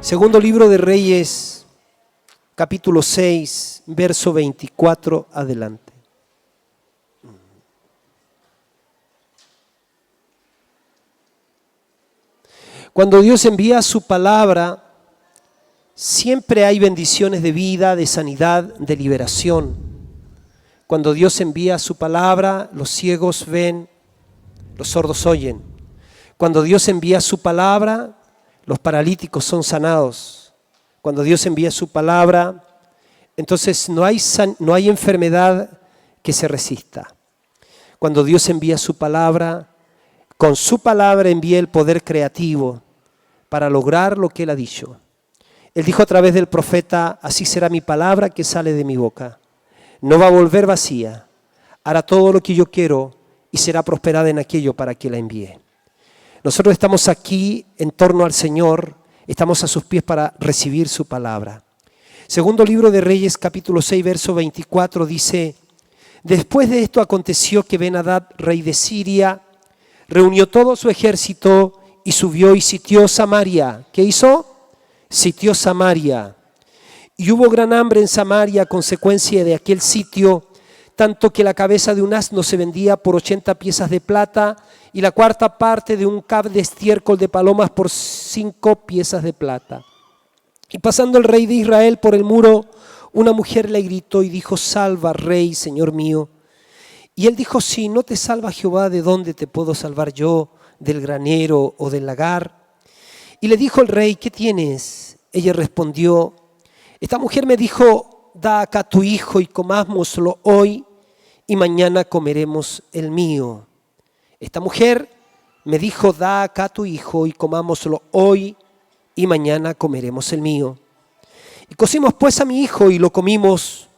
Segundo libro de Reyes, capítulo 6, verso 24 adelante. Cuando Dios envía su palabra, siempre hay bendiciones de vida, de sanidad, de liberación. Cuando Dios envía su palabra, los ciegos ven, los sordos oyen. Cuando Dios envía su palabra, los paralíticos son sanados. Cuando Dios envía su palabra, entonces no hay enfermedad que se resista. Cuando Dios envía su palabra, con su palabra envía el poder creativo para lograr lo que Él ha dicho. Él dijo a través del profeta: así será mi palabra que sale de mi boca. No va a volver vacía, hará todo lo que yo quiero y será prosperada en aquello para que la envíe. Nosotros estamos aquí en torno al Señor, estamos a sus pies para recibir su palabra. Segundo libro de Reyes, capítulo 6, verso 24 dice: después de esto aconteció que Ben-Hadad, rey de Siria, reunió todo su ejército y subió y sitió Samaria. ¿Qué hizo? Sitió Samaria. Y hubo gran hambre en Samaria a consecuencia de aquel sitio, tanto que la cabeza de un asno se vendía por 80 piezas de plata y la cuarta parte de un cab de estiércol de palomas por 5 piezas de plata. Y pasando el rey de Israel por el muro, una mujer le gritó y dijo: salva, rey, señor mío. Y él dijo: si no te salva Jehová, ¿de dónde te puedo salvar yo? ¿Del granero o del lagar? Y le dijo el rey: ¿qué tienes? Ella respondió: esta mujer me dijo: da acá tu hijo y comámoslo hoy y mañana comeremos el mío. Esta mujer me dijo: da acá tu hijo y comámoslo hoy y mañana comeremos el mío. Y cocimos pues a mi hijo y lo comimos.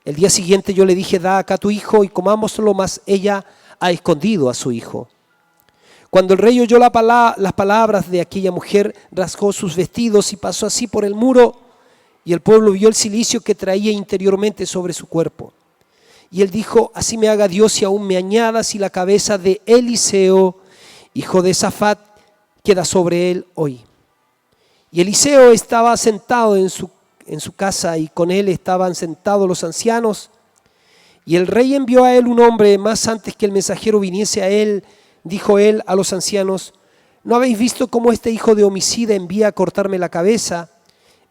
El día siguiente yo le dije: da acá tu hijo y comámoslo, mas ella ha escondido a su hijo. Cuando el rey oyó las palabras de aquella mujer, rasgó sus vestidos y pasó así por el muro, y el pueblo vio el cilicio que traía interiormente sobre su cuerpo. Y él dijo: así me haga Dios y aún me añada si la cabeza de Eliseo, hijo de Safat, queda sobre él hoy. Y Eliseo estaba sentado en su casa y con él estaban sentados los ancianos. Y el rey envió a él un hombre, más antes que el mensajero viniese a él. Dijo él a los ancianos: ¿no habéis visto cómo este hijo de homicida envía a cortarme la cabeza?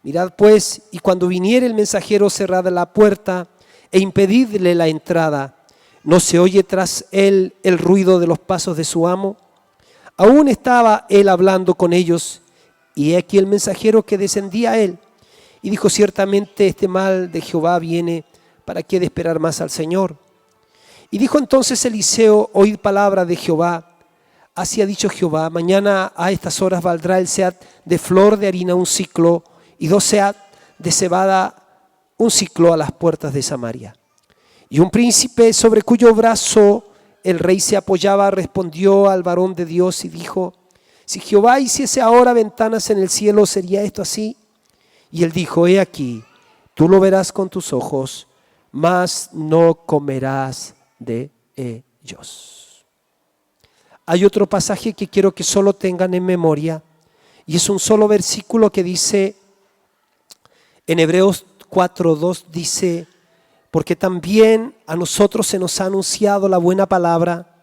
Mirad pues, y cuando viniere el mensajero, cerrad la puerta e impedidle la entrada. ¿No se oye tras él el ruido de los pasos de su amo? Aún estaba él hablando con ellos, y he aquí el mensajero que descendía a él. Y dijo: ciertamente este mal de Jehová viene, ¿para qué de esperar más al Señor? Y dijo entonces Eliseo: oíd palabra de Jehová. Así ha dicho Jehová: mañana a estas horas valdrá el seat de flor de harina un siclo, y 2 seat de cebada un siclo a las puertas de Samaria. Y un príncipe sobre cuyo brazo el rey se apoyaba respondió al varón de Dios y dijo: si Jehová hiciese ahora ventanas en el cielo, ¿sería esto así? Y él dijo: he aquí, tú lo verás con tus ojos, mas no comerás de ellos. Hay otro pasaje que quiero que solo tengan en memoria, y es un solo versículo que dice en Hebreos 4:2, dice: porque también a nosotros se nos ha anunciado la buena palabra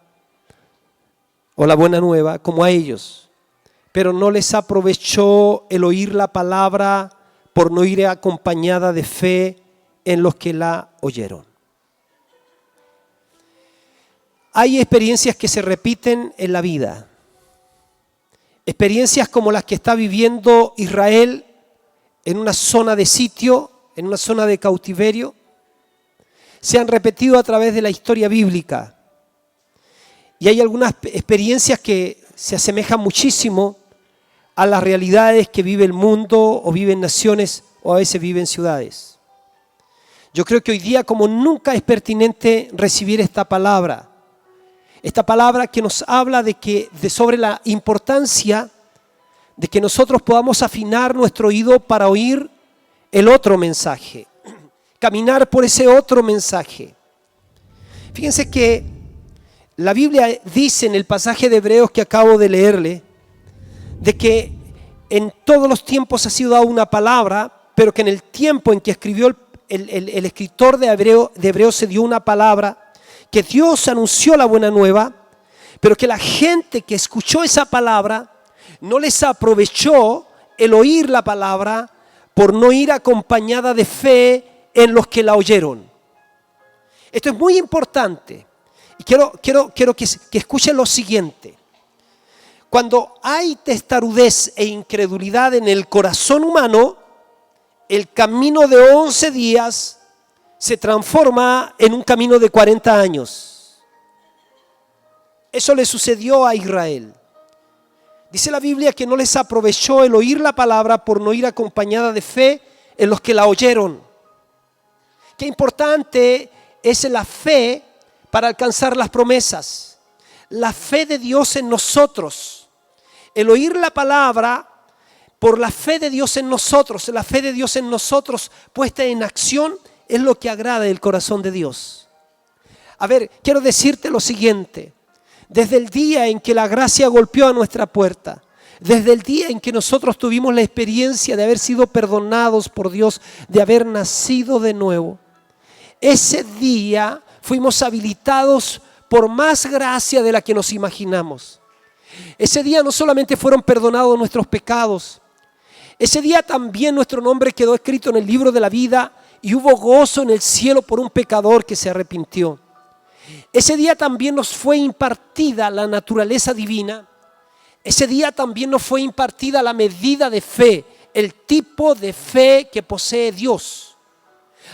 o la buena nueva como a ellos, pero no les aprovechó el oír la palabra por no ir acompañada de fe en los que la oyeron. Hay experiencias que se repiten en la vida, experiencias como las que está viviendo Israel en una zona de sitio, en una zona de cautiverio, se han repetido a través de la historia bíblica. Y hay algunas experiencias que se asemejan muchísimo a las realidades que vive el mundo o viven naciones o a veces viven ciudades. Yo creo que hoy día como nunca es pertinente recibir esta palabra que nos habla sobre la importancia de que nosotros podamos afinar nuestro oído para oír el otro mensaje, caminar por ese otro mensaje. Fíjense que la Biblia dice en el pasaje de Hebreos que acabo de leerle, de que en todos los tiempos ha sido dada una palabra, pero que en el tiempo en que escribió el escritor de Hebreos se dio una palabra, que Dios anunció la buena nueva, pero que la gente que escuchó esa palabra no les aprovechó el oír la palabra por no ir acompañada de fe en los que la oyeron. Esto es muy importante y quiero que escuchen lo siguiente. Cuando hay testarudez e incredulidad en el corazón humano, el camino de 11 días se transforma en un camino de 40 años. Eso le sucedió a Israel. Dice la Biblia que no les aprovechó el oír la palabra por no ir acompañada de fe en los que la oyeron. Qué importante es la fe para alcanzar las promesas. La fe de Dios en nosotros. El oír la palabra por la fe de Dios en nosotros. La fe de Dios en nosotros puesta en acción es lo que agrada el corazón de Dios. A ver, quiero decirte lo siguiente. Desde el día en que la gracia golpeó a nuestra puerta, desde el día en que nosotros tuvimos la experiencia de haber sido perdonados por Dios, de haber nacido de nuevo, ese día fuimos habilitados por más gracia de la que nos imaginamos. Ese día no solamente fueron perdonados nuestros pecados, ese día también nuestro nombre quedó escrito en el libro de la vida y hubo gozo en el cielo por un pecador que se arrepintió. Ese día también nos fue impartida la naturaleza divina. Ese día también nos fue impartida la medida de fe, el tipo de fe que posee Dios.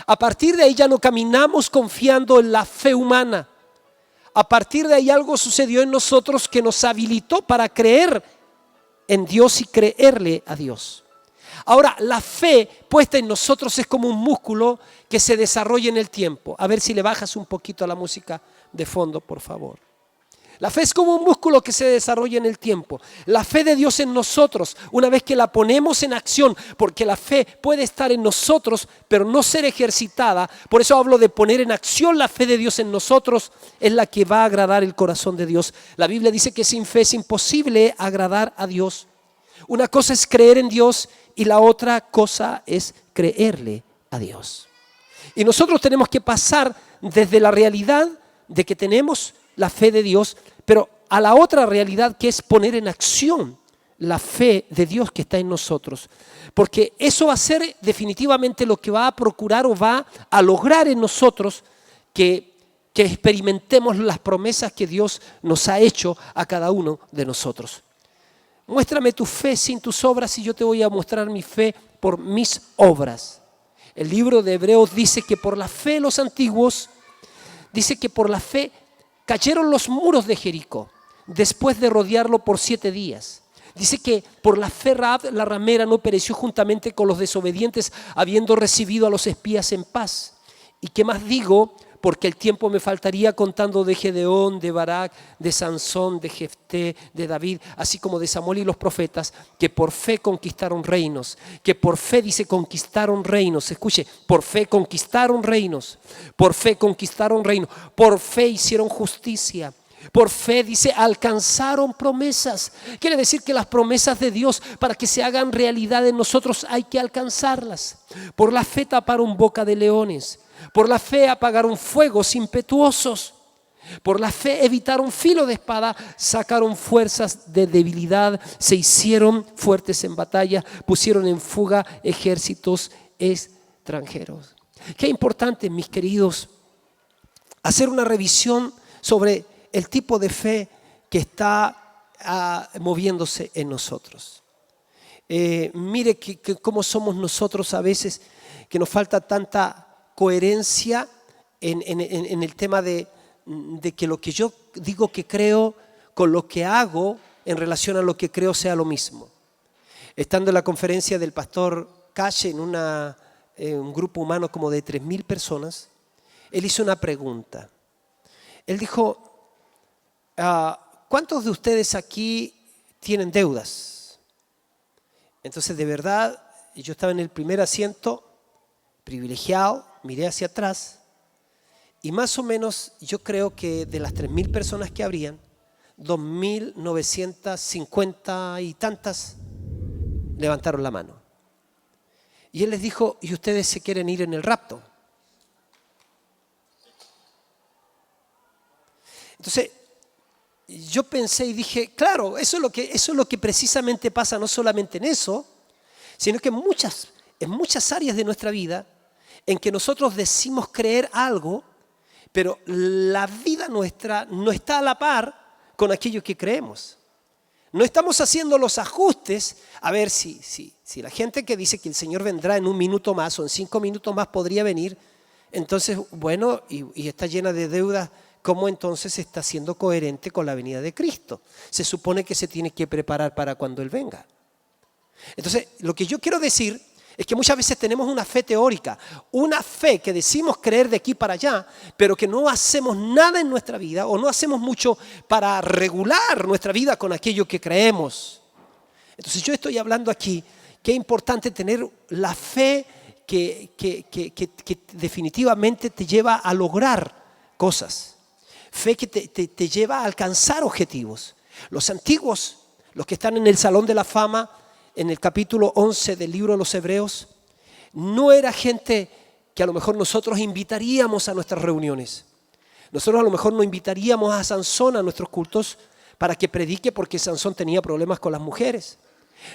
A partir de ahí ya no caminamos confiando en la fe humana. A partir de ahí algo sucedió en nosotros que nos habilitó para creer en Dios y creerle a Dios. Ahora, la fe puesta en nosotros es como un músculo que se desarrolla en el tiempo. A ver si le bajas un poquito a la música de fondo, por favor. La fe es como un músculo que se desarrolla en el tiempo. La fe de Dios en nosotros, una vez que la ponemos en acción, porque la fe puede estar en nosotros, pero no ser ejercitada. Por eso hablo de poner en acción la fe de Dios en nosotros, es la que va a agradar el corazón de Dios. La Biblia dice que sin fe es imposible agradar a Dios. Una cosa es creer en Dios y la otra cosa es creerle a Dios. Y nosotros tenemos que pasar desde la realidad de que tenemos la fe de Dios, pero a la otra realidad que es poner en acción la fe de Dios que está en nosotros. Porque eso va a ser definitivamente lo que va a procurar o va a lograr en nosotros que experimentemos las promesas que Dios nos ha hecho a cada uno de nosotros. Muéstrame tu fe sin tus obras y yo te voy a mostrar mi fe por mis obras. El libro de Hebreos dice que por la fe los antiguos, dice que por la fe cayeron los muros de Jericó después de rodearlo por 7 días. Dice que por la fe Rahab la ramera no pereció juntamente con los desobedientes, habiendo recibido a los espías en paz. ¿Y qué más digo? Porque el tiempo me faltaría contando de Gedeón, de Barak, de Sansón, de Jefté, de David, así como de Samuel y los profetas, que por fe conquistaron reinos, que por fe dice conquistaron reinos, escuche, por fe conquistaron reinos, por fe conquistaron reinos, por fe hicieron justicia, por fe dice alcanzaron promesas. Quiere decir que las promesas de Dios para que se hagan realidad en nosotros hay que alcanzarlas. Por la fe taparon boca de leones. Por la fe apagaron fuegos impetuosos. Por la fe evitaron filo de espada, sacaron fuerzas de debilidad, se hicieron fuertes en batalla, pusieron en fuga ejércitos extranjeros. Qué importante, mis queridos, hacer una revisión sobre el tipo de fe que está moviéndose en nosotros. Mire que cómo somos nosotros a veces, que nos falta tanta coherencia en el tema de que lo que yo digo que creo con lo que hago en relación a lo que creo sea lo mismo. Estando en la conferencia del pastor Calle en un grupo humano como de 3.000 personas, él hizo una pregunta. Él dijo, ¿cuántos de ustedes aquí tienen deudas? Entonces, de verdad, yo estaba en el primer asiento, privilegiado, miré hacia atrás y más o menos yo creo que de las 3.000 personas que habrían, 2.950 y tantas levantaron la mano. Y él les dijo, ¿y ustedes se quieren ir en el rapto? Entonces, yo pensé y dije, claro, eso es lo que precisamente pasa, no solamente en eso, sino que en muchas áreas de nuestra vida, en que nosotros decimos creer algo, pero la vida nuestra no está a la par con aquello que creemos. No estamos haciendo los ajustes a ver si la gente que dice que el Señor vendrá en 1 minuto más o en 5 minutos más podría venir, entonces, bueno, y está llena de deudas, ¿cómo entonces está siendo coherente con la venida de Cristo? Se supone que se tiene que preparar para cuando Él venga. Entonces, lo que yo quiero decir es que muchas veces tenemos una fe teórica, una fe que decimos creer de aquí para allá, pero que no hacemos nada en nuestra vida o no hacemos mucho para regular nuestra vida con aquello que creemos. Entonces yo estoy hablando aquí que es importante tener la fe que definitivamente te lleva a lograr cosas. Fe que te lleva a alcanzar objetivos. Los antiguos, los que están en el Salón de la Fama, en el capítulo 11 del libro de los Hebreos, no era gente que a lo mejor nosotros invitaríamos a nuestras reuniones. Nosotros a lo mejor no invitaríamos a Sansón a nuestros cultos para que predique porque Sansón tenía problemas con las mujeres.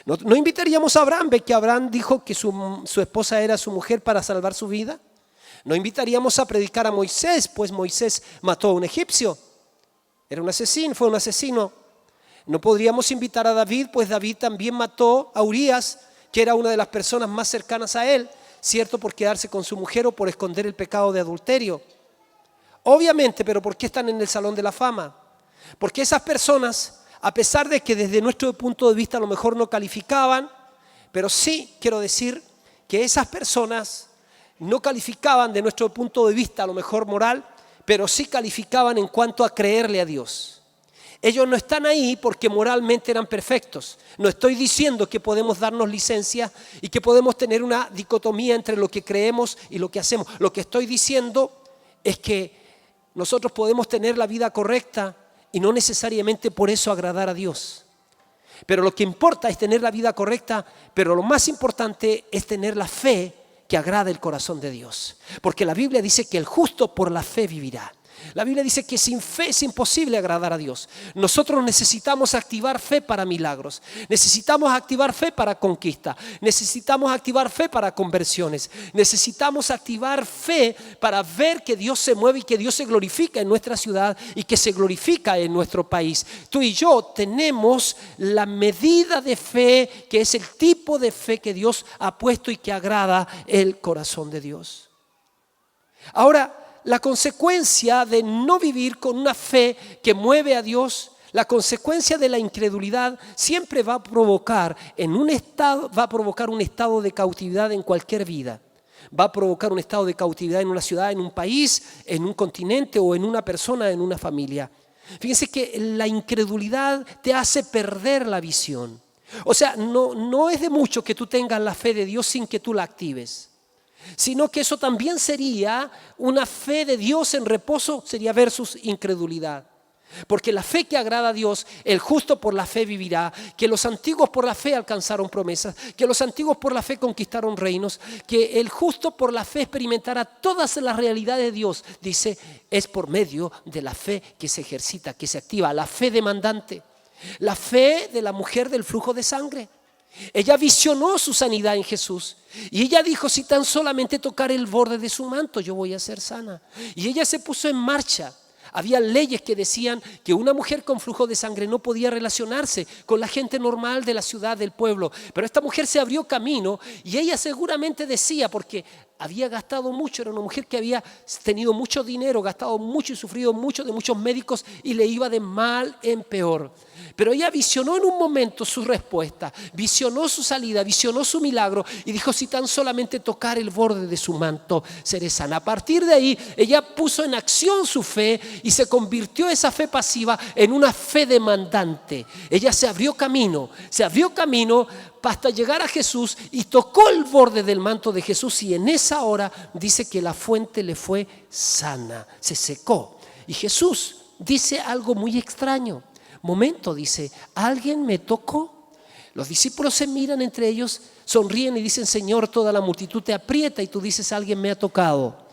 No invitaríamos a Abraham, ve que Abraham dijo que su esposa era su mujer para salvar su vida. No invitaríamos a predicar a Moisés, pues Moisés mató a un egipcio. Era un asesino, fue un asesino. No podríamos invitar a David, pues David también mató a Urías, que era una de las personas más cercanas a él, cierto, por quedarse con su mujer o por esconder el pecado de adulterio. Obviamente, pero ¿por qué están en el Salón de la Fama? Porque esas personas, a pesar de que desde nuestro punto de vista a lo mejor no calificaban, pero sí quiero decir que esas personas no calificaban de nuestro punto de vista a lo mejor moral, pero sí calificaban en cuanto a creerle a Dios. Ellos no están ahí porque moralmente eran perfectos. No estoy diciendo que podemos darnos licencia y que podemos tener una dicotomía entre lo que creemos y lo que hacemos. Lo que estoy diciendo es que nosotros podemos tener la vida correcta y no necesariamente por eso agradar a Dios. Pero lo que importa es tener la vida correcta, pero lo más importante es tener la fe que agrada el corazón de Dios. Porque la Biblia dice que el justo por la fe vivirá. La Biblia dice que sin fe es imposible agradar a Dios. Nosotros necesitamos activar fe para milagros. Necesitamos activar fe para conquista. Necesitamos activar fe para conversiones. Necesitamos activar fe para ver que Dios se mueve y que Dios se glorifica en nuestra ciudad y que se glorifica en nuestro país. Tú y yo tenemos la medida de fe que es el tipo de fe que Dios ha puesto y que agrada el corazón de Dios. Ahora, la consecuencia de no vivir con una fe que mueve a Dios, la consecuencia de la incredulidad siempre va a provocar un estado de cautividad en cualquier vida. Va a provocar un estado de cautividad en una ciudad, en un país, en un continente o en una persona, en una familia. Fíjense que la incredulidad te hace perder la visión. O sea, no es de mucho que tú tengas la fe de Dios sin que tú la actives. Sino que eso también sería una fe de Dios en reposo, sería versus incredulidad. Porque la fe que agrada a Dios, el justo por la fe vivirá, que los antiguos por la fe alcanzaron promesas, que los antiguos por la fe conquistaron reinos, que el justo por la fe experimentará todas las realidades de Dios. Dice, es por medio de la fe que se ejercita, que se activa, la fe demandante, la fe de la mujer del flujo de sangre. Ella visionó su sanidad en Jesús y ella dijo, si tan solamente tocar el borde de su manto yo voy a ser sana. Y ella se puso en marcha. Había leyes que decían que una mujer con flujo de sangre no podía relacionarse con la gente normal de la ciudad, del pueblo. Pero esta mujer se abrió camino y ella seguramente decía, porque había gastado mucho, era una mujer que había tenido mucho dinero, gastado mucho y sufrido mucho de muchos médicos y le iba de mal en peor. Pero ella visionó en un momento su respuesta, visionó su salida, visionó su milagro y dijo, si tan solamente tocar el borde de su manto seré sana. A partir de ahí ella puso en acción su fe y se convirtió esa fe pasiva en una fe demandante. Ella se abrió camino hasta llegar a Jesús y tocó el borde del manto de Jesús y en esa hora dice que la fuente le fue sana, se secó. Y Jesús dice algo muy extraño. Momento, dice, ¿alguien me tocó? Los discípulos se miran entre ellos, sonríen y dicen, Señor, toda la multitud te aprieta, y tú dices, alguien me ha tocado.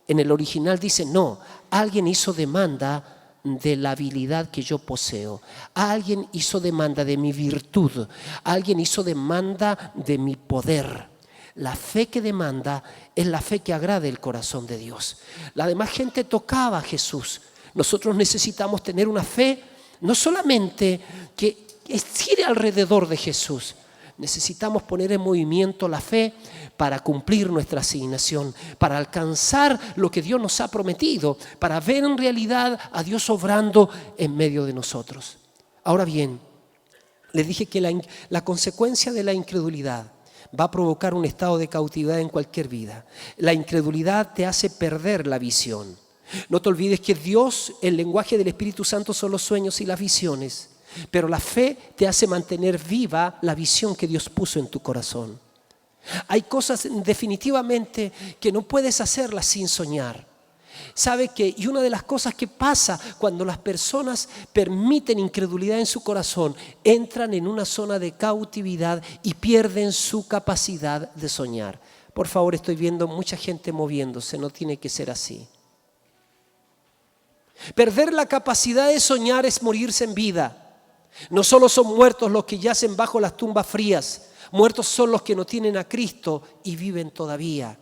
En el original dice, no, alguien hizo demanda de la habilidad que yo poseo. Alguien hizo demanda de mi virtud. Alguien hizo demanda de mi poder. La fe que demanda es la fe que agrada el corazón de Dios. La demás gente tocaba a Jesús. Nosotros necesitamos tener una fe no solamente que gire alrededor de Jesús. Necesitamos poner en movimiento la fe para cumplir nuestra asignación, para alcanzar lo que Dios nos ha prometido, para ver en realidad a Dios obrando en medio de nosotros. Ahora bien, les dije que la consecuencia de la incredulidad va a provocar un estado de cautividad en cualquier vida. La incredulidad te hace perder la visión. No te olvides que Dios, el lenguaje del Espíritu Santo son los sueños y las visiones, pero la fe te hace mantener viva la visión que Dios puso en tu corazón. Hay cosas definitivamente que no puedes hacerlas sin soñar. ¿Sabe qué? Y una de las cosas que pasa cuando las personas permiten incredulidad en su corazón, entran en una zona de cautividad y pierden su capacidad de soñar. Por favor, estoy viendo mucha gente moviéndose, no tiene que ser así. Perder la capacidad de soñar es morirse en vida. No solo son muertos los que yacen bajo las tumbas frías, muertos son los que no tienen a Cristo y viven todavía.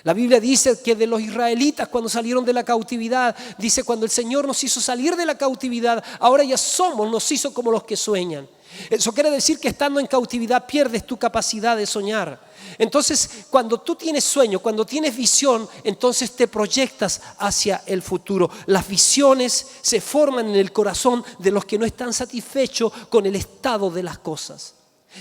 La Biblia dice que de los israelitas cuando salieron de la cautividad, dice cuando el Señor nos hizo salir de la cautividad, ahora ya nos hizo como los que sueñan. Eso quiere decir que estando en cautividad pierdes tu capacidad de soñar. Entonces, cuando tú tienes sueño, cuando tienes visión, entonces te proyectas hacia el futuro. Las visiones se forman en el corazón de los que no están satisfechos con el estado de las cosas.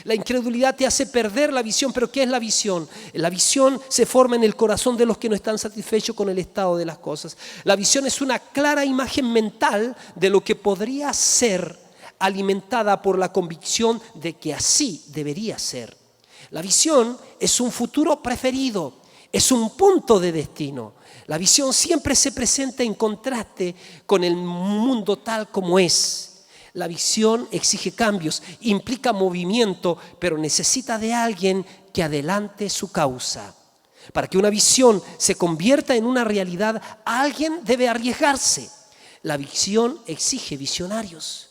La incredulidad te hace perder la visión, pero ¿qué es la visión? La visión se forma en el corazón de los que no están satisfechos con el estado de las cosas. La visión es una clara imagen mental de lo que podría ser, alimentada por la convicción de que así debería ser. La visión es un futuro preferido, es un punto de destino. La visión siempre se presenta en contraste con el mundo tal como es. La visión exige cambios, implica movimiento, pero necesita de alguien que adelante su causa. Para que una visión se convierta en una realidad, alguien debe arriesgarse. La visión exige visionarios.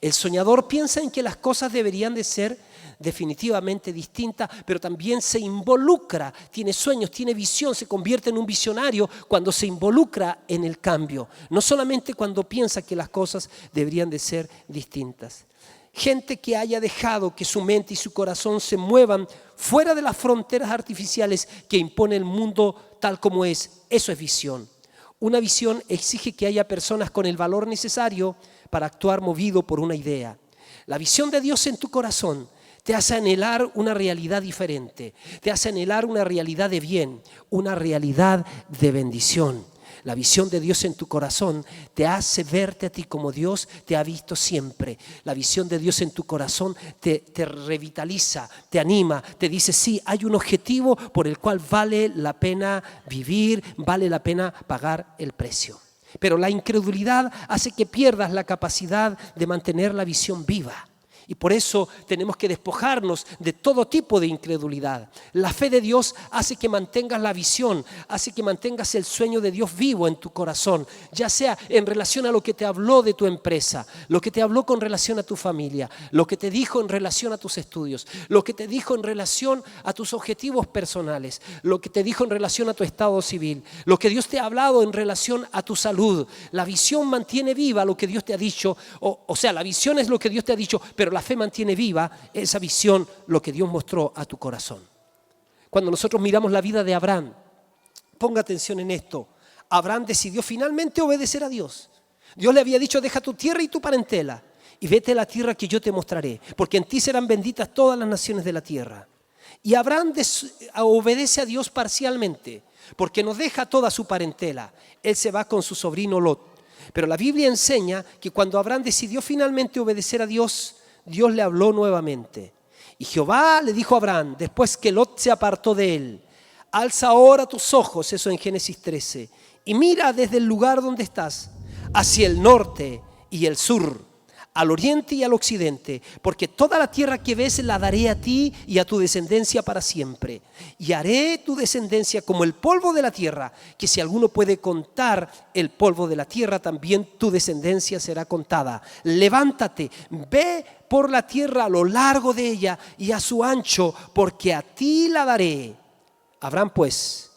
El soñador piensa en que las cosas deberían de ser definitivamente distintas, pero también se involucra, tiene sueños, tiene visión, se convierte en un visionario cuando se involucra en el cambio, no solamente cuando piensa que las cosas deberían de ser distintas. Gente que haya dejado que su mente y su corazón se muevan fuera de las fronteras artificiales que impone el mundo tal como es, eso es visión. Una visión exige que haya personas con el valor necesario para actuar movido por una idea. La visión de Dios en tu corazón te hace anhelar una realidad diferente, te hace anhelar una realidad de bien, una realidad de bendición. La visión de Dios en tu corazón te hace verte a ti como Dios te ha visto siempre. La visión de Dios en tu corazón te revitaliza, te anima, te dice sí, hay un objetivo por el cual vale la pena vivir, vale la pena pagar el precio. Pero la incredulidad hace que pierdas la capacidad de mantener la visión viva. Y por eso tenemos que despojarnos de todo tipo de incredulidad. La fe de Dios hace que mantengas la visión, hace que mantengas el sueño de Dios vivo en tu corazón, ya sea en relación a lo que te habló de tu empresa, lo que te habló con relación a tu familia, lo que te dijo en relación a tus estudios, lo que te dijo en relación a tus objetivos personales, lo que te dijo en relación a tu estado civil, lo que Dios te ha hablado en relación a tu salud. La visión mantiene viva lo que Dios te ha dicho, o sea, la visión es lo que Dios te ha dicho, pero la fe mantiene viva esa visión, lo que Dios mostró a tu corazón. Cuando nosotros miramos la vida de Abraham, ponga atención en esto. Abraham decidió finalmente obedecer a Dios. Dios le había dicho, deja tu tierra y tu parentela y vete a la tierra que yo te mostraré, porque en ti serán benditas todas las naciones de la tierra. Y Abraham obedece a Dios parcialmente, porque no deja toda su parentela. Él se va con su sobrino Lot. Pero la Biblia enseña que cuando Abraham decidió finalmente obedecer a Dios, Dios le habló nuevamente. Y Jehová le dijo a Abraham, después que Lot se apartó de él, alza ahora tus ojos, eso en Génesis 13, y mira desde el lugar donde estás, hacia el norte y el sur, al oriente y al occidente, porque toda la tierra que ves la daré a ti y a tu descendencia para siempre. Y haré tu descendencia como el polvo de la tierra, que si alguno puede contar el polvo de la tierra, también tu descendencia será contada. Levántate, ve por la tierra a lo largo de ella y a su ancho, porque a ti la daré. Abraham pues,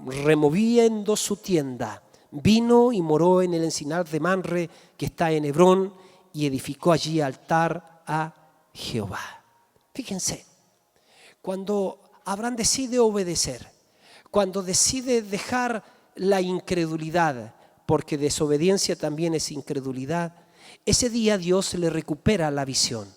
removiendo su tienda, vino y moró en el encinar de Mamre, que está en Hebrón, y edificó allí altar a Jehová. Fíjense, cuando Abraham decide obedecer, cuando decide dejar la incredulidad, porque desobediencia también es incredulidad, ese día Dios le recupera la visión.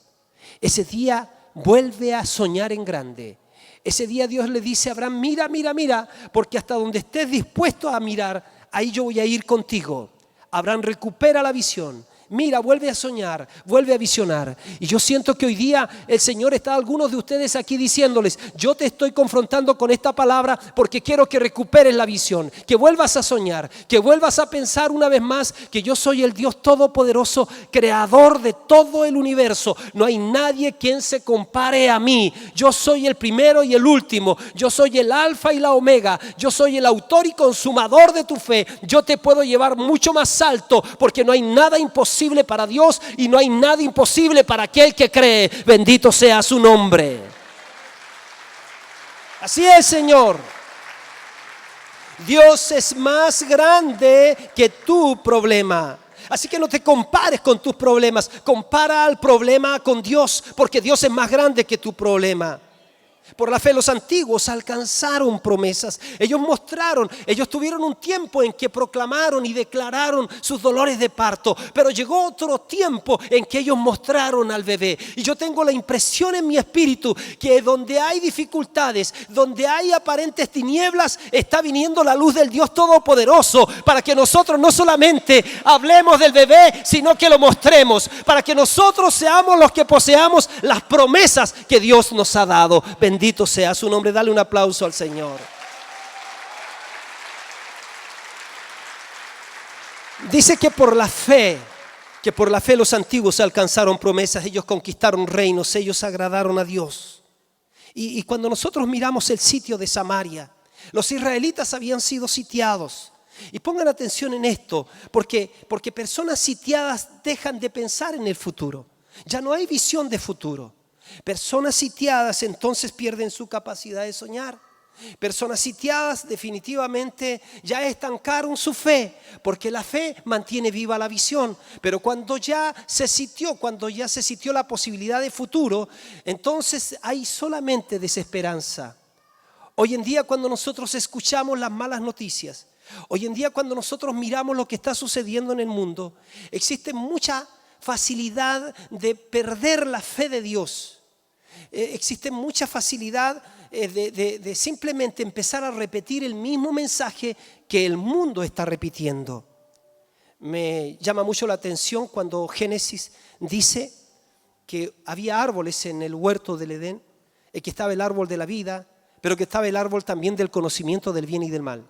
Ese día vuelve a soñar en grande. Ese día Dios le dice a Abraham, mira, mira, mira, porque hasta donde estés dispuesto a mirar, ahí yo voy a ir contigo. Abraham recupera la visión. Mira, vuelve a soñar, vuelve a visionar. Y yo siento que hoy día el Señor está a algunos de ustedes aquí diciéndoles, yo te estoy confrontando con esta palabra porque quiero que recuperes la visión, que vuelvas a soñar, que vuelvas a pensar una vez más que yo soy el Dios todopoderoso, creador de todo el universo. No hay nadie quien se compare a mí. Yo soy el primero y el último. Yo soy el alfa y la omega. Yo soy el autor y consumador de tu fe. Yo te puedo llevar mucho más alto porque no hay nada imposible para Dios y no hay nada imposible para aquel que cree. Bendito sea su nombre. Así es, Señor. Dios es más grande que tu problema. Así que no te compares con tus problemas. Compara al problema con Dios, porque Dios es más grande que tu problema. Por la fe los antiguos alcanzaron promesas. Ellos tuvieron un tiempo en que proclamaron y declararon sus dolores de parto, pero llegó otro tiempo en que ellos mostraron al bebé. Y yo tengo la impresión en mi espíritu que donde hay dificultades, donde hay aparentes tinieblas, está viniendo la luz del Dios Todopoderoso para que nosotros no solamente hablemos del bebé, sino que lo mostremos, para que nosotros seamos los que poseamos las promesas que Dios nos ha dado. Bendito sea su nombre. Dale un aplauso al Señor. Dice que por la fe los antiguos alcanzaron promesas, ellos conquistaron reinos, ellos agradaron a Dios. Y cuando nosotros miramos el sitio de Samaria, los israelitas habían sido sitiados. Y pongan atención en esto, porque personas sitiadas dejan de pensar en el futuro. Ya no hay visión de futuro. Personas sitiadas entonces pierden su capacidad de soñar. Personas sitiadas definitivamente ya estancaron su fe, porque la fe mantiene viva la visión. Pero cuando ya se sitió la posibilidad de futuro, entonces hay solamente desesperanza. Hoy en día, cuando nosotros escuchamos las malas noticias, hoy en día cuando nosotros miramos lo que está sucediendo en el mundo, existe mucha facilidad de perder la fe de Dios. Existe mucha facilidad de simplemente empezar a repetir el mismo mensaje que el mundo está repitiendo. Me llama mucho la atención cuando Génesis dice que había árboles en el huerto del Edén, que estaba el árbol de la vida, pero que estaba el árbol también del conocimiento del bien y del mal.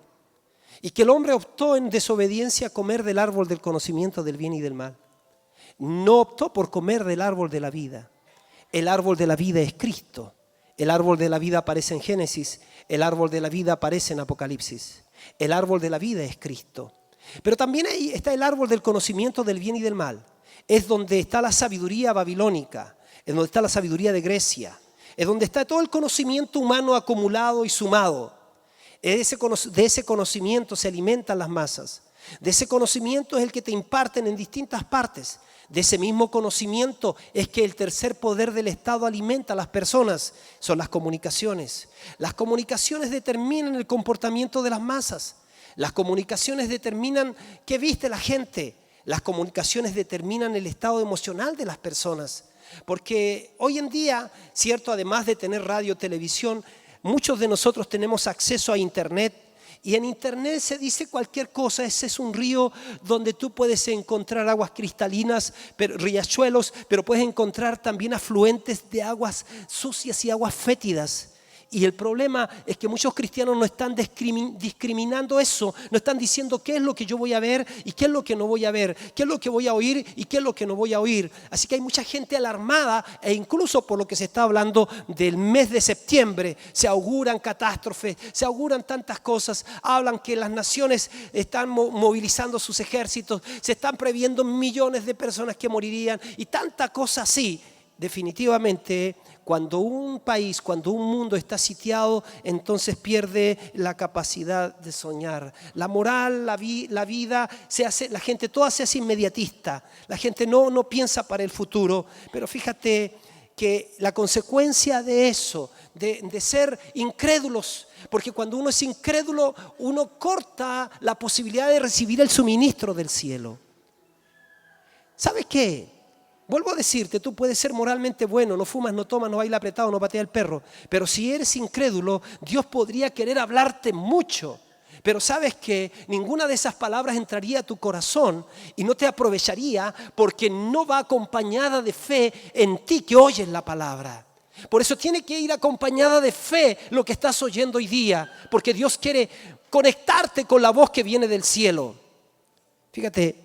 Y que el hombre optó en desobediencia a comer del árbol del conocimiento del bien y del mal. No optó por comer del árbol de la vida. El árbol de la vida es Cristo. El árbol de la vida aparece en Génesis. El árbol de la vida aparece en Apocalipsis. El árbol de la vida es Cristo. Pero también ahí está el árbol del conocimiento del bien y del mal. Es donde está la sabiduría babilónica. Es donde está la sabiduría de Grecia. Es donde está todo el conocimiento humano acumulado y sumado. De ese conocimiento se alimentan las masas. De ese conocimiento es el que te imparten en distintas partes. De ese mismo conocimiento es que el tercer poder del Estado alimenta a las personas. Son las comunicaciones. Las comunicaciones determinan el comportamiento de las masas. Las comunicaciones determinan qué viste la gente. Las comunicaciones determinan el estado emocional de las personas. Porque hoy en día, cierto, además de tener radio, televisión, muchos de nosotros tenemos acceso a Internet. Y en Internet se dice cualquier cosa. Ese es un río donde tú puedes encontrar aguas cristalinas, riachuelos, pero puedes encontrar también afluentes de aguas sucias y aguas fétidas. Y el problema es que muchos cristianos no están discriminando eso, no están diciendo qué es lo que yo voy a ver y qué es lo que no voy a ver, qué es lo que voy a oír y qué es lo que no voy a oír. Así que hay mucha gente alarmada, e incluso por lo que se está hablando del mes de septiembre, se auguran catástrofes, se auguran tantas cosas, hablan que las naciones están movilizando sus ejércitos, se están previendo millones de personas que morirían y tanta cosa así. Definitivamente, cuando un país, cuando un mundo está sitiado, entonces pierde la capacidad de soñar. La moral, la vida, la gente toda se hace inmediatista. La gente no piensa para el futuro. Pero fíjate que la consecuencia de eso, de ser incrédulos, porque cuando uno es incrédulo, uno corta la posibilidad de recibir el suministro del cielo. ¿Sabes qué? Vuelvo a decirte, tú puedes ser moralmente bueno, no fumas, no tomas, no bailas apretado, no pateas el perro. Pero si eres incrédulo, Dios podría querer hablarte mucho. Pero sabes que ninguna de esas palabras entraría a tu corazón y no te aprovecharía porque no va acompañada de fe en ti que oyes la palabra. Por eso tiene que ir acompañada de fe lo que estás oyendo hoy día, porque Dios quiere conectarte con la voz que viene del cielo. Fíjate,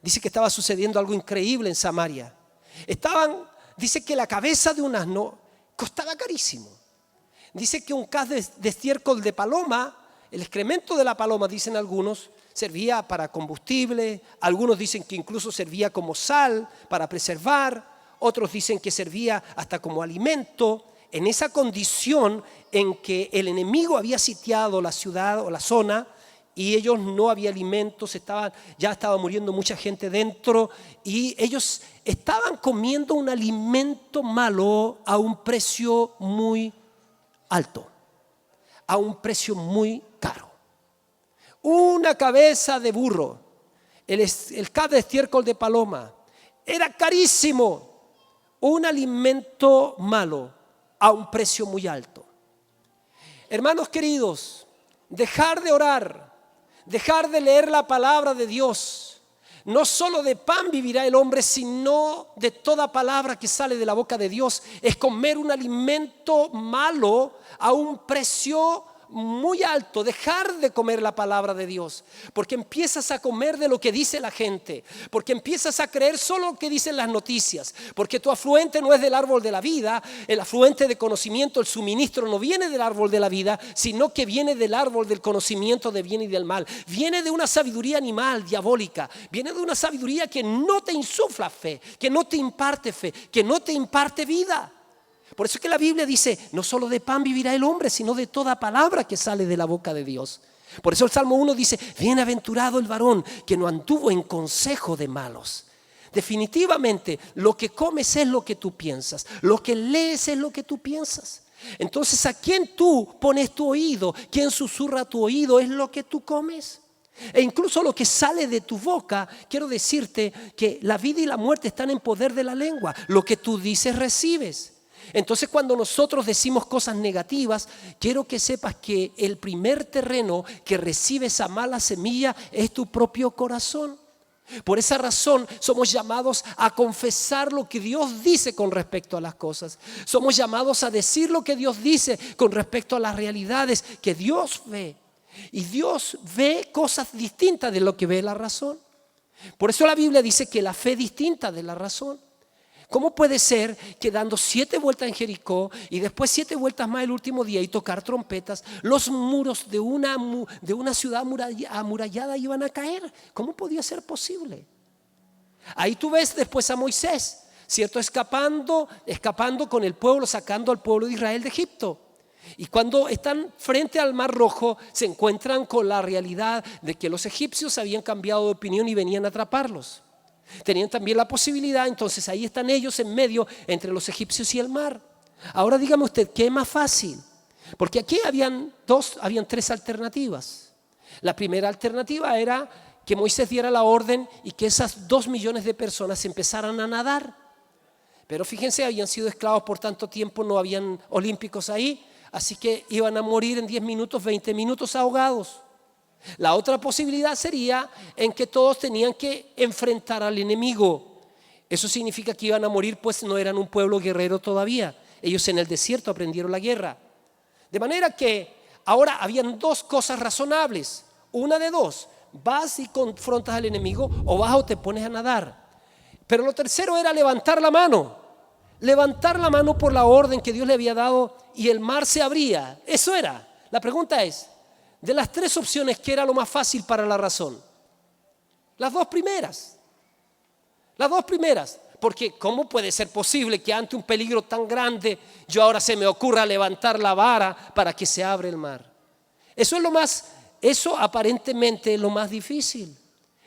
dice que estaba sucediendo algo increíble en Samaria. Dice que la cabeza de un asno costaba carísimo. Dice que un caz de estiércol de paloma, el excremento de la paloma, dicen algunos, servía para combustible. Algunos dicen que incluso servía como sal para preservar. Otros dicen que servía hasta como alimento. En esa condición en que el enemigo había sitiado la ciudad o la zona, y ellos no había alimentos, ya estaba muriendo mucha gente dentro, y ellos estaban comiendo un alimento malo a un precio muy alto, a un precio muy caro. Una cabeza de burro, el caz de estiércol de paloma, era carísimo, un alimento malo a un precio muy alto. Hermanos queridos, dejar de orar, dejar de leer la palabra de Dios. No solo de pan vivirá el hombre, sino de toda palabra que sale de la boca de Dios. Es comer un alimento malo a un precio muy alto, dejar de comer la palabra de Dios, porque empiezas a comer de lo que dice la gente, porque empiezas a creer solo lo que dicen las noticias, porque tu afluente no es del árbol de la vida, el afluente de conocimiento, el suministro no viene del árbol de la vida, sino que viene del árbol del conocimiento del bien y del mal, viene de una sabiduría animal, diabólica, viene de una sabiduría que no te insufla fe, que no te imparte fe, que no te imparte vida. Por eso es que la Biblia dice, no solo de pan vivirá el hombre, sino de toda palabra que sale de la boca de Dios. Por eso el Salmo 1 dice, bienaventurado el varón que no anduvo en consejo de malos. Definitivamente, lo que comes es lo que tú piensas, lo que lees es lo que tú piensas. Entonces, ¿a quién tú pones tu oído? ¿Quién susurra tu oído? Es lo que tú comes. E incluso lo que sale de tu boca, quiero decirte que la vida y la muerte están en poder de la lengua. Lo que tú dices, recibes. Entonces, cuando nosotros decimos cosas negativas, quiero que sepas que el primer terreno que recibe esa mala semilla es tu propio corazón. Por esa razón somos llamados a confesar lo que Dios dice con respecto a las cosas. Somos llamados a decir lo que Dios dice con respecto a las realidades que Dios ve. Y Dios ve cosas distintas de lo que ve la razón. Por eso la Biblia dice que la fe es distinta de la razón. ¿Cómo puede ser que dando 7 vueltas en Jericó y después 7 vueltas más el último día y tocar trompetas, los muros de una ciudad amurallada iban a caer? ¿Cómo podía ser posible? Ahí tú ves después a Moisés, ¿cierto? Escapando con el pueblo, sacando al pueblo de Israel de Egipto. Y cuando están frente al Mar Rojo, se encuentran con la realidad de que los egipcios habían cambiado de opinión y venían a atraparlos. Tenían también la posibilidad, entonces ahí están ellos en medio entre los egipcios y el mar. Ahora dígame usted, ¿qué es más fácil? Porque aquí habían 3 alternativas. La primera alternativa era que Moisés diera la orden y que esas 2 millones de personas empezaran a nadar. Pero fíjense, habían sido esclavos por tanto tiempo, no habían olímpicos ahí, así que iban a morir en 10 minutos, 20 minutos ahogados. La otra posibilidad sería en que todos tenían que enfrentar al enemigo. Eso significa que iban a morir, pues no eran un pueblo guerrero todavía. Ellos en el desierto aprendieron la guerra. De manera que ahora habían dos cosas razonables. Una de dos: vas y confrontas al enemigo, o vas o te pones a nadar. Pero lo tercero era levantar la mano. Levantar la mano por la orden que Dios le había dado y el mar se abría. Eso era. La pregunta es, de las tres opciones, ¿qué era lo más fácil para la razón? Las dos primeras. Las dos primeras. Porque ¿cómo puede ser posible que ante un peligro tan grande yo ahora se me ocurra levantar la vara para que se abra el mar? Eso aparentemente es lo más difícil.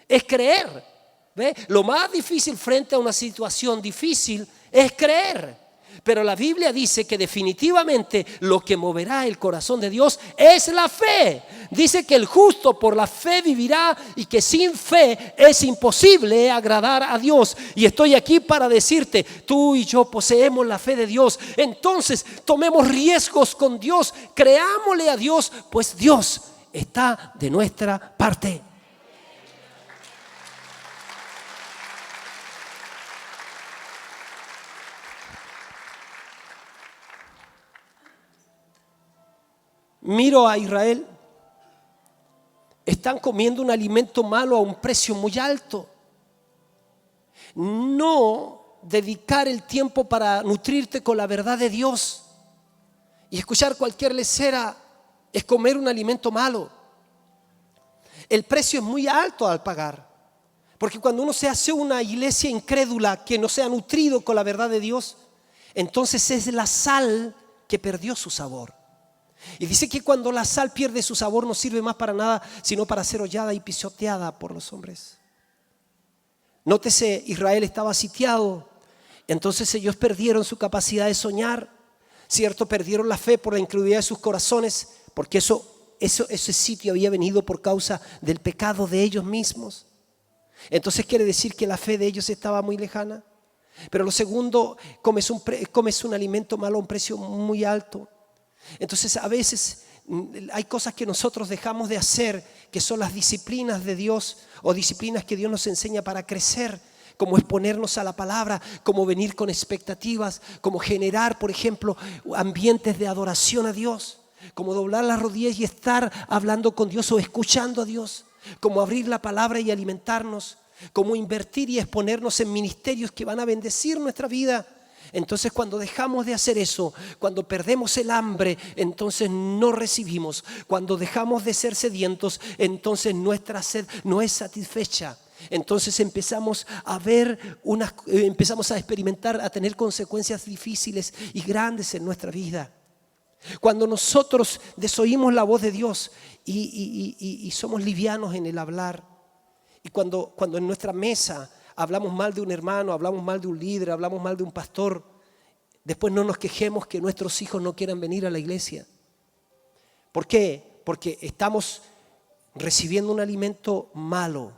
Es creer. ¿Ve? Lo más difícil frente a una situación difícil es creer. Pero la Biblia dice que definitivamente lo que moverá el corazón de Dios es la fe. Dice que el justo por la fe vivirá y que sin fe es imposible agradar a Dios. Y estoy aquí para decirte, tú y yo poseemos la fe de Dios. Entonces tomemos riesgos con Dios, creámosle a Dios, pues Dios está de nuestra parte. Miro a Israel, están comiendo un alimento malo a un precio muy alto. No dedicar el tiempo para nutrirte con la verdad de Dios y escuchar cualquier lecera es comer un alimento malo. El precio es muy alto al pagar, porque cuando uno se hace una iglesia incrédula que no se ha nutrido con la verdad de Dios, entonces es la sal que perdió su sabor. Y dice que cuando la sal pierde su sabor no sirve más para nada, sino para ser hollada y pisoteada por los hombres. Nótese, Israel estaba sitiado, entonces ellos perdieron su capacidad de soñar, ¿cierto? Perdieron la fe por la incredulidad de sus corazones, porque ese sitio había venido por causa del pecado de ellos mismos. Entonces quiere decir que la fe de ellos estaba muy lejana. Pero lo segundo, comes un alimento malo a un precio muy alto. Entonces a veces hay cosas que nosotros dejamos de hacer, que son las disciplinas de Dios o disciplinas que Dios nos enseña para crecer, como exponernos a la palabra, como venir con expectativas, como generar, por ejemplo, ambientes de adoración a Dios, como doblar las rodillas y estar hablando con Dios o escuchando a Dios, como abrir la palabra y alimentarnos, como invertir y exponernos en ministerios que van a bendecir nuestra vida. Entonces cuando dejamos de hacer eso, cuando perdemos el hambre, entonces no recibimos. Cuando dejamos de ser sedientos, entonces nuestra sed no es satisfecha. Entonces empezamos a experimentar, a tener consecuencias difíciles y grandes en nuestra vida. Cuando nosotros desoímos la voz de Dios y somos livianos en el hablar, y cuando en nuestra mesa hablamos mal de un hermano, hablamos mal de un líder, hablamos mal de un pastor, después no nos quejemos que nuestros hijos no quieran venir a la iglesia. ¿Por qué? Porque estamos recibiendo un alimento malo.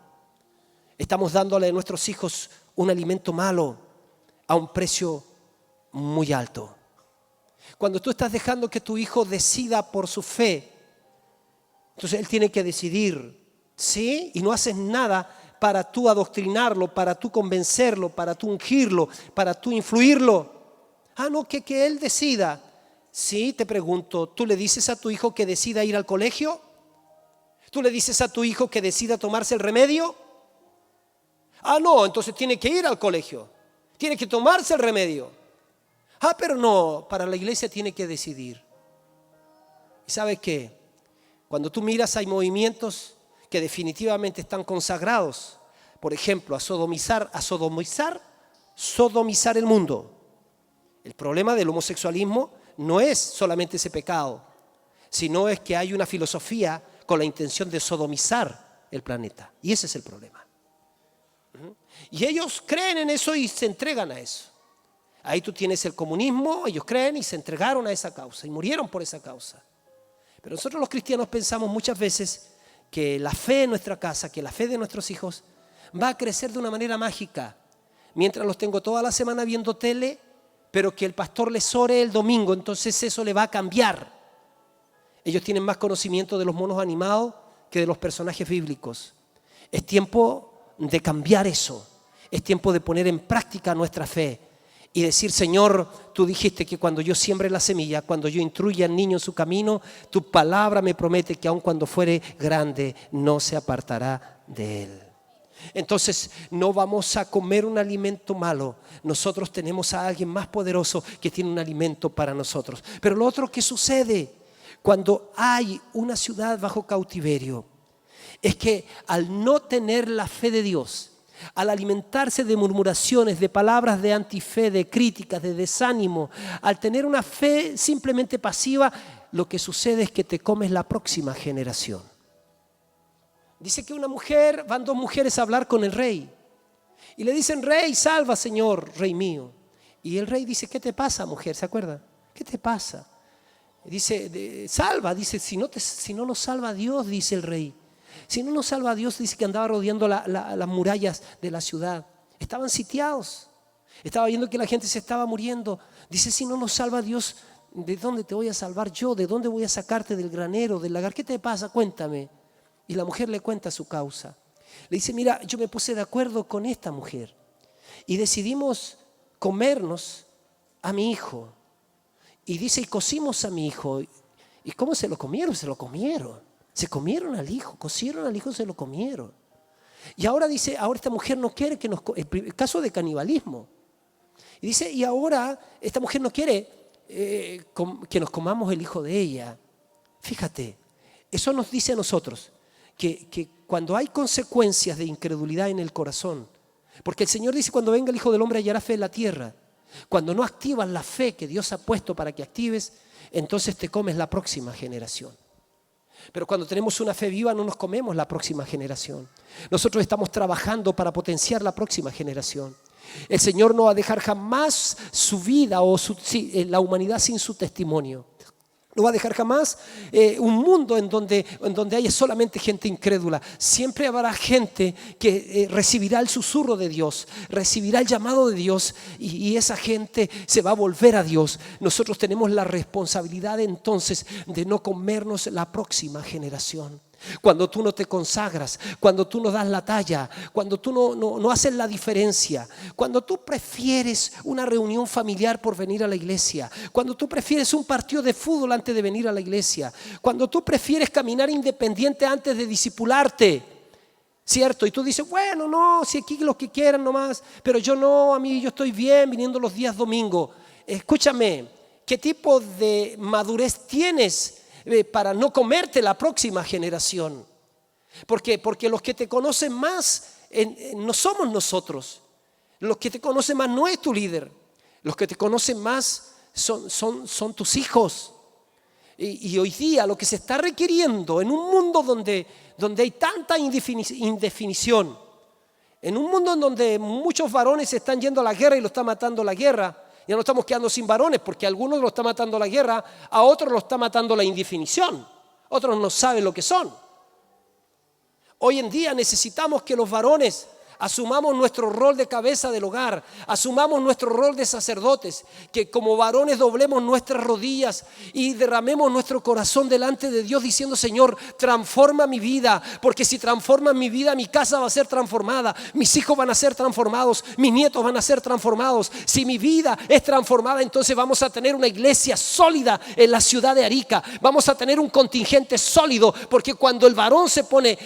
Estamos dándole a nuestros hijos un alimento malo a un precio muy alto. Cuando tú estás dejando que tu hijo decida por su fe, entonces él tiene que decidir, ¿sí? Y no haces nada para tú adoctrinarlo, para tú convencerlo, para tú ungirlo, para tú influirlo. No, que él decida. Sí, te pregunto, ¿tú le dices a tu hijo que decida ir al colegio? ¿Tú le dices a tu hijo que decida tomarse el remedio? No, entonces tiene que ir al colegio, tiene que tomarse el remedio. Pero no, para la iglesia tiene que decidir. ¿Y sabes qué? Cuando tú miras, hay movimientos que definitivamente están consagrados, por ejemplo, a sodomizar el mundo. El problema del homosexualismo no es solamente ese pecado, sino es que hay una filosofía con la intención de sodomizar el planeta, y ese es el problema. Y ellos creen en eso y se entregan a eso. Ahí tú tienes el comunismo, ellos creen y se entregaron a esa causa y murieron por esa causa. Pero nosotros los cristianos pensamos muchas veces que la fe en nuestra casa, que la fe de nuestros hijos va a crecer de una manera mágica. Mientras los tengo toda la semana viendo tele, pero que el pastor les ore el domingo, entonces eso le va a cambiar. Ellos tienen más conocimiento de los monos animados que de los personajes bíblicos. Es tiempo de cambiar eso. Es tiempo de poner en práctica nuestra fe. y decir: Señor, tú dijiste que cuando yo siembre la semilla, cuando yo instruya al niño en su camino, tu palabra me promete que aun cuando fuere grande no se apartará de él. Entonces no vamos a comer un alimento malo. Nosotros tenemos a alguien más poderoso que tiene un alimento para nosotros. Pero lo otro que sucede cuando hay una ciudad bajo cautiverio es que al no tener la fe de Dios, al alimentarse de murmuraciones, de palabras de antife, de críticas, de desánimo, al tener una fe simplemente pasiva, lo que sucede es que te comes la próxima generación. Dice que van dos mujeres a hablar con el rey y le dicen: Rey, salva, Señor, Rey mío. Y el rey dice: ¿qué te pasa, mujer? ¿Se acuerda? ¿Qué te pasa? Dice: salva. Dice: si no nos salva Dios, dice el rey. Si no nos salva Dios, dice que andaba rodeando las murallas de la ciudad. Estaban sitiados. Estaba viendo que la gente se estaba muriendo. Dice: si no nos salva Dios, ¿de dónde te voy a salvar yo? ¿De dónde voy a sacarte del granero, del lagar? ¿Qué te pasa? Cuéntame. Y la mujer le cuenta su causa. Le dice: mira, yo me puse de acuerdo con esta mujer y decidimos comernos a mi hijo. Y dice: y cocimos a mi hijo. ¿Y cómo se lo comieron? Se lo comieron. Se comieron al hijo, cocieron al hijo, se lo comieron. Y ahora dice: ahora esta mujer no quiere que el caso de canibalismo. Y dice: y ahora esta mujer no quiere que nos comamos el hijo de ella. Fíjate, eso nos dice a nosotros que cuando hay consecuencias de incredulidad en el corazón, porque el Señor dice: cuando venga el Hijo del Hombre hallará fe en la tierra. Cuando no activas la fe que Dios ha puesto para que actives, entonces te comes la próxima generación. Pero cuando tenemos una fe viva no nos comemos la próxima generación. Nosotros estamos trabajando para potenciar la próxima generación. El Señor no va a dejar jamás su vida o la humanidad sin su testimonio. No va a dejar jamás un mundo en donde haya solamente gente incrédula. Siempre habrá gente que recibirá el susurro de Dios, recibirá el llamado de Dios y esa gente se va a volver a Dios. Nosotros tenemos la responsabilidad entonces de no comernos la próxima generación. Cuando tú no te consagras, cuando tú no das la talla, cuando tú no haces la diferencia, cuando tú prefieres una reunión familiar por venir a la iglesia, cuando tú prefieres un partido de fútbol antes de venir a la iglesia, cuando tú prefieres caminar independiente antes de discipularte, ¿cierto? Y tú dices: bueno, no, si aquí los que quieran nomás, pero yo no, a mí yo estoy bien viniendo los días domingo. Escúchame, ¿qué tipo de madurez tienes para no comerte la próxima generación? Porque los que te conocen más no somos nosotros. Los que te conocen más no es tu líder. Los que te conocen más son tus hijos. Y hoy día lo que se está requiriendo en un mundo donde hay tanta indefinición, en un mundo en donde muchos varones se están yendo a la guerra y lo está matando la guerra. Ya no estamos quedando sin varones porque a algunos lo está matando la guerra, a otros lo está matando la indefinición, otros no saben lo que son. Hoy en día necesitamos que los varones asumamos nuestro rol de cabeza del hogar, asumamos nuestro rol de sacerdotes, que como varones doblemos nuestras rodillas y derramemos nuestro corazón delante de Dios diciendo: Señor, transforma mi vida, porque si transforma mi vida, mi casa va a ser transformada, mis hijos van a ser transformados, mis nietos van a ser transformados. Si mi vida es transformada, entonces vamos a tener una iglesia sólida en la ciudad de Arica, vamos a tener un contingente sólido, porque cuando el varón se pone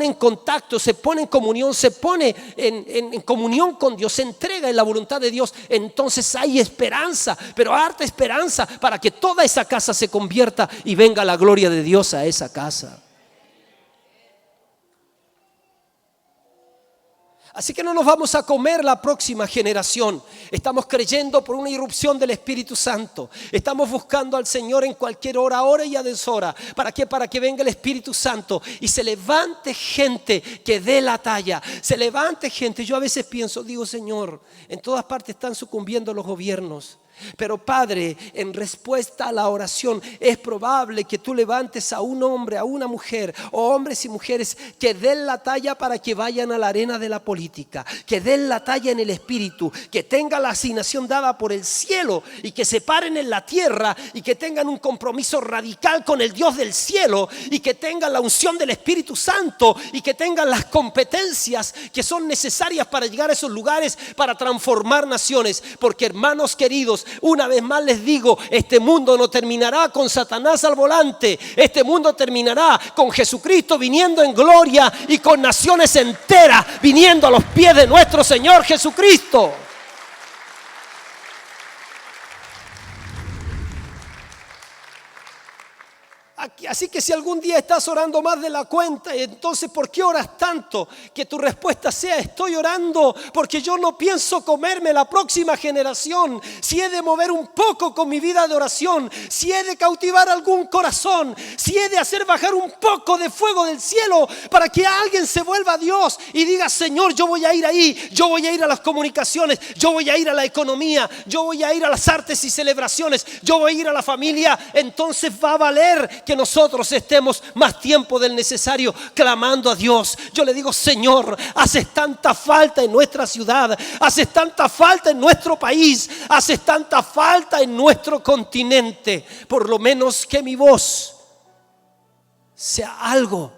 en contacto, se pone en comunión, se pone en comunión con Dios, se entrega en la voluntad de Dios, entonces hay esperanza, pero harta esperanza para que toda esa casa se convierta y venga la gloria de Dios a esa casa. Así que no nos vamos a comer la próxima generación. Estamos creyendo por una irrupción del Espíritu Santo. Estamos buscando al Señor en cualquier hora y a deshora. ¿Para qué? Para que venga el Espíritu Santo y se levante gente que dé la talla. Se levante gente. Yo a veces pienso, digo: Señor, en todas partes están sucumbiendo los gobiernos. Pero Padre, en respuesta a la oración, es probable que tú levantes a un hombre, a una mujer, o hombres y mujeres que den la talla para que vayan a la arena de la política, que den la talla en el espíritu, que tengan la asignación dada por el cielo y que se paren en la tierra y que tengan un compromiso radical con el Dios del cielo y que tengan la unción del Espíritu Santo y que tengan las competencias que son necesarias para llegar a esos lugares, para transformar naciones. Porque, hermanos queridos, una vez más les digo, este mundo no terminará con Satanás al volante. Este mundo terminará con Jesucristo viniendo en gloria y con naciones enteras viniendo a los pies de nuestro Señor Jesucristo. Así que si algún día estás orando más de la cuenta, entonces ¿por qué oras tanto? Que tu respuesta sea: estoy orando porque yo no pienso comerme la próxima generación. Si he de mover un poco con mi vida de oración, si he de cautivar algún corazón, si he de hacer bajar un poco de fuego del cielo para que alguien se vuelva a Dios y diga: Señor, yo voy a ir ahí, yo voy a ir a las comunicaciones, yo voy a ir a la economía, yo voy a ir a las artes y celebraciones, yo voy a ir a la familia. Entonces va a valer que nosotros estemos más tiempo del necesario clamando a Dios. Yo le digo: Señor, haces tanta falta en nuestra ciudad, haces tanta falta en nuestro país, haces tanta falta en nuestro continente. Por lo menos que mi voz sea algo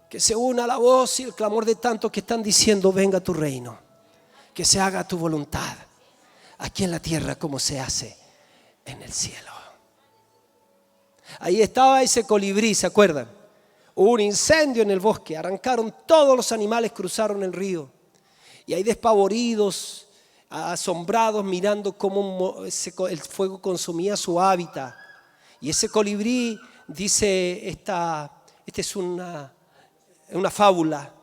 que se una a la voz y el clamor de tantos que están diciendo: venga tu reino, que se haga tu voluntad aquí en la tierra como se hace en el cielo. Ahí estaba ese colibrí, ¿se acuerdan? Hubo un incendio en el bosque, arrancaron todos los animales, cruzaron el río. Y ahí despavoridos, asombrados, mirando cómo el fuego consumía su hábitat. Y ese colibrí, dice, esta es una fábula.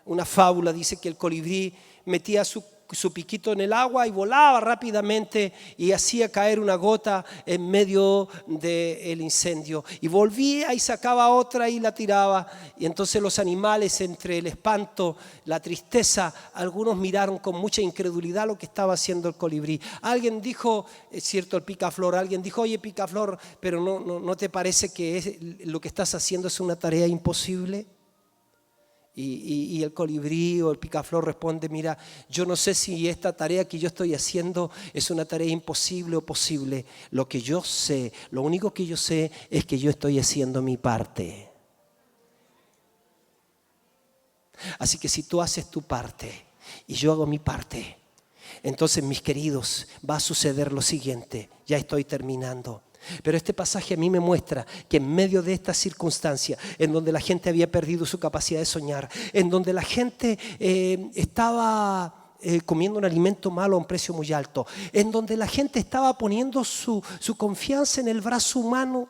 Una fábula dice que el colibrí metía su piquito en el agua y volaba rápidamente y hacía caer una gota en medio del incendio, y volvía y sacaba otra y la tiraba. Y entonces los animales, entre el espanto, la tristeza, algunos miraron con mucha incredulidad lo que estaba haciendo el colibrí. Alguien dijo, es cierto, el picaflor, alguien dijo: oye, picaflor, pero ¿no te parece que lo que estás haciendo es una tarea imposible? Y el colibrí o el picaflor responde: mira, yo no sé si esta tarea que yo estoy haciendo es una tarea imposible o posible. Lo único que yo sé es que yo estoy haciendo mi parte. Así que si tú haces tu parte y yo hago mi parte, entonces, mis queridos, va a suceder lo siguiente. Ya estoy terminando. Pero este pasaje a mí me muestra que en medio de esta circunstancia, en donde la gente había perdido su capacidad de soñar, en donde la gente estaba comiendo un alimento malo a un precio muy alto, en donde la gente estaba poniendo su confianza en el brazo humano,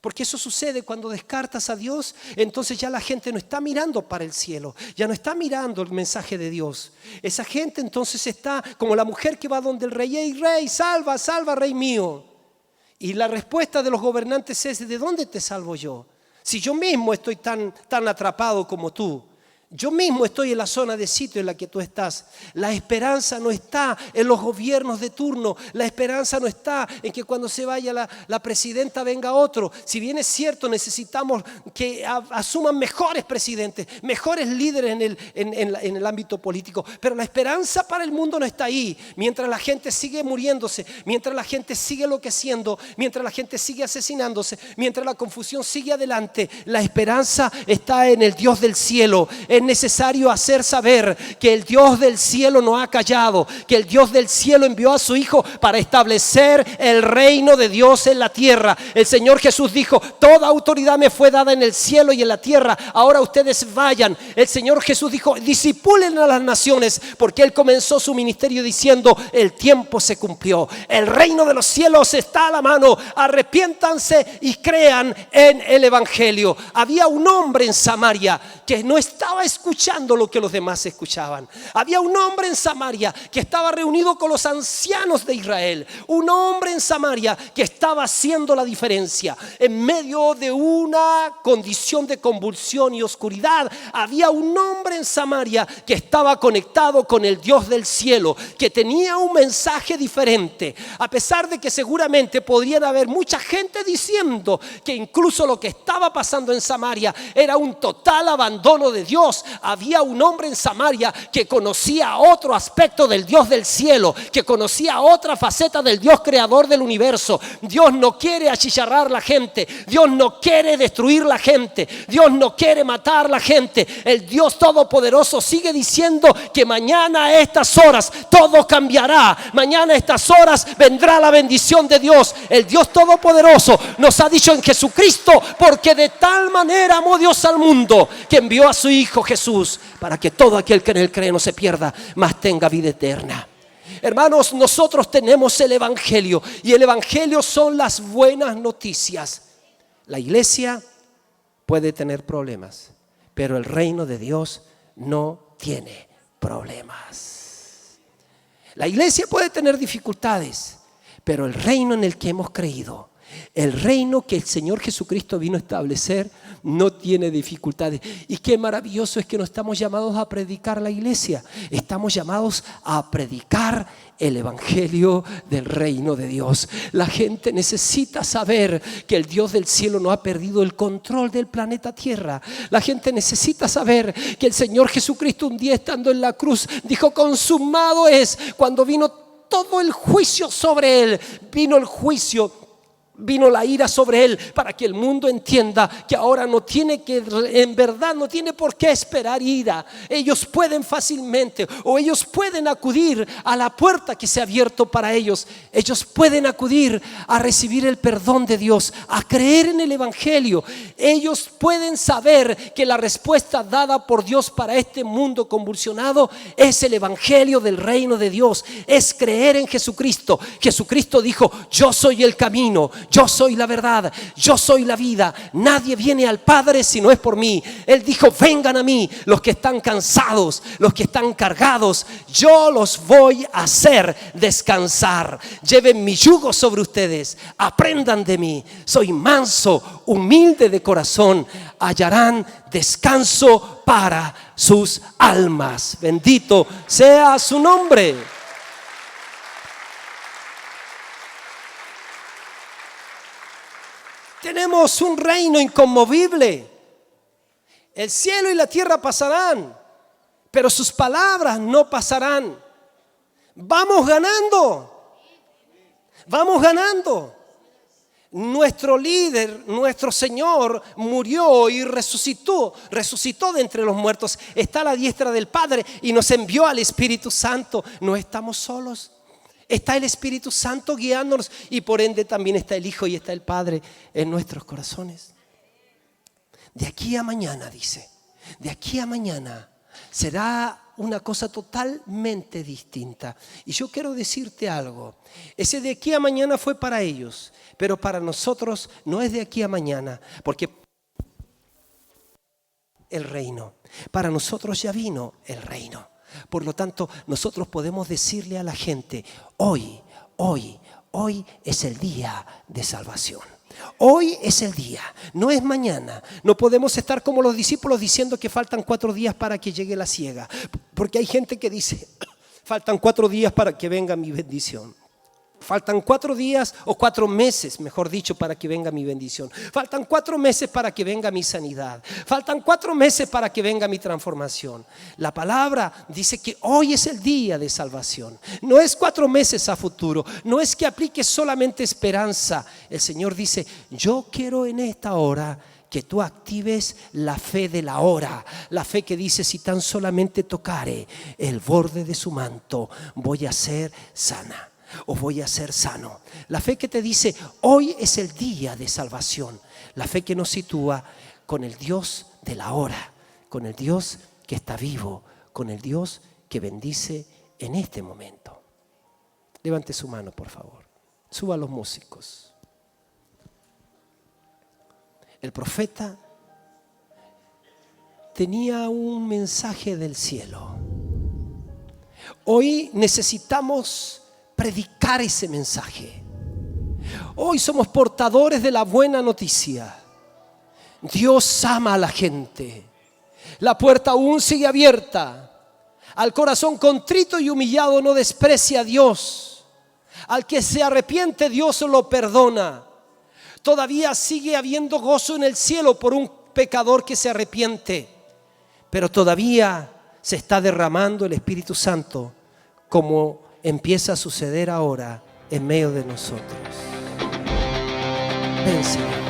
porque eso sucede cuando descartas a Dios. Entonces ya la gente no está mirando para el cielo, ya no está mirando el mensaje de Dios. Esa gente entonces está como la mujer que va donde el rey: ¡Ey, rey, salva, salva, rey mío! Y la respuesta de los gobernantes es: ¿de dónde te salvo yo? Si yo mismo estoy tan atrapado como tú. Yo mismo estoy en la zona de sitio en la que tú estás. La esperanza no está en los gobiernos de turno. La esperanza no está en que cuando se vaya la presidenta venga otro. Si bien es cierto, necesitamos que asuman mejores presidentes, mejores líderes en el ámbito político. Pero la esperanza para el mundo no está ahí. Mientras la gente sigue muriéndose, mientras la gente sigue enloqueciendo, mientras la gente sigue asesinándose, mientras la confusión sigue adelante, la esperanza está en el Dios del cielo. Es necesario hacer saber que el Dios del cielo no ha callado, que el Dios del cielo envió a su Hijo para establecer el reino de Dios en la tierra. El Señor Jesús dijo: toda autoridad me fue dada en el cielo y en la tierra, ahora ustedes vayan. El Señor Jesús dijo: discipulen a las naciones, porque Él comenzó su ministerio diciendo: el tiempo se cumplió, el reino de los cielos está a la mano, arrepiéntanse y crean en el Evangelio. Había un hombre en Samaria que no estaba escuchando lo que los demás escuchaban. Había un hombre en Samaria que estaba reunido con los ancianos de Israel. Un hombre en Samaria que estaba haciendo la diferencia. En medio de una condición de convulsión y oscuridad, había un hombre en Samaria que estaba conectado con el Dios del cielo, que tenía un mensaje diferente. A pesar de que seguramente podrían haber mucha gente diciendo que incluso lo que estaba pasando en Samaria era un total abandono de Dios, había un hombre en Samaria que conocía otro aspecto del Dios del cielo, que conocía otra faceta del Dios creador del universo. Dios no quiere achicharrar la gente, Dios no quiere destruir la gente, Dios no quiere matar la gente. El Dios todopoderoso sigue diciendo que mañana a estas horas todo cambiará, mañana a estas horas vendrá la bendición de Dios. El Dios todopoderoso nos ha dicho en Jesucristo, porque de tal manera amó Dios al mundo que envió a su Hijo Jesús, para que todo aquel que en él cree no se pierda, mas tenga vida eterna. Hermanos, nosotros tenemos el Evangelio, y el Evangelio son las buenas noticias. La iglesia puede tener problemas, pero el reino de Dios no tiene problemas. La iglesia puede tener dificultades, pero el reino en el que hemos creído, el reino que el Señor Jesucristo vino a establecer, no tiene dificultades. Y qué maravilloso es que no estamos llamados a predicar la iglesia, estamos llamados a predicar el evangelio del reino de Dios. La gente necesita saber que el Dios del cielo no ha perdido el control del planeta Tierra. La gente necesita saber que el Señor Jesucristo, un día estando en la cruz, dijo: consumado es. Cuando vino todo el juicio sobre él, vino el juicio, vino la ira sobre él, para que el mundo entienda que ahora no tiene que, en verdad no tiene por qué esperar ira. Ellos pueden fácilmente, o ellos pueden acudir a la puerta que se ha abierto para ellos. Ellos pueden acudir a recibir el perdón de Dios, a creer en el evangelio. Ellos pueden saber que la respuesta dada por Dios para este mundo convulsionado es el evangelio del reino de Dios, es creer en Jesucristo. Jesucristo dijo: yo soy el camino, yo soy la verdad, yo soy la vida. Nadie viene al Padre si no es por mí. Él dijo: vengan a mí los que están cansados, los que están cargados, yo los voy a hacer descansar. Lleven mi yugo sobre ustedes, aprendan de mí. Soy manso, humilde de corazón, hallarán descanso para sus almas. Bendito sea su nombre. Tenemos un reino inconmovible. El cielo y la tierra pasarán, pero sus palabras no pasarán. Vamos ganando. Vamos ganando. Nuestro líder, nuestro Señor, murió y resucitó de entre los muertos. Está a la diestra del Padre y nos envió al Espíritu Santo. No estamos solos. Está el Espíritu Santo guiándonos, y por ende también está el Hijo y está el Padre en nuestros corazones. De aquí a mañana, dice, de aquí a mañana será una cosa totalmente distinta. Y yo quiero decirte algo: ese de aquí a mañana fue para ellos, pero para nosotros no es de aquí a mañana, porque el reino, para nosotros ya vino el reino. Por lo tanto, nosotros podemos decirle a la gente: hoy es el día de salvación. Hoy es el día, no es mañana. No podemos estar como los discípulos diciendo que faltan 4 días para que llegue la siega, porque hay gente que dice: faltan 4 días para que venga mi bendición. Faltan 4 días o 4 meses, mejor dicho, para que venga mi bendición. Faltan 4 meses para que venga mi sanidad. Faltan 4 meses para que venga mi transformación. La palabra dice que hoy es el día de salvación. No es 4 meses a futuro. No es que aplique solamente esperanza. El Señor dice: yo quiero en esta hora que tú actives la fe de la hora, la fe que dice: si tan solamente tocare el borde de su manto, voy a ser sana o voy a ser sano. La fe que te dice: hoy es el día de salvación. La fe que nos sitúa con el Dios de la hora, con el Dios que está vivo, con el Dios que bendice en este momento. Levante su mano, por favor. Suba a los músicos. El profeta tenía un mensaje del cielo. Hoy necesitamos predicar ese mensaje. Hoy somos portadores de la buena noticia. Dios ama a la gente. La puerta aún sigue abierta. Al corazón contrito y humillado no desprecia a Dios. Al que se arrepiente, Dios lo perdona. Todavía sigue habiendo gozo en el cielo por un pecador que se arrepiente. Pero todavía se está derramando el Espíritu Santo, como empieza a suceder ahora en medio de nosotros. Ven, Señor.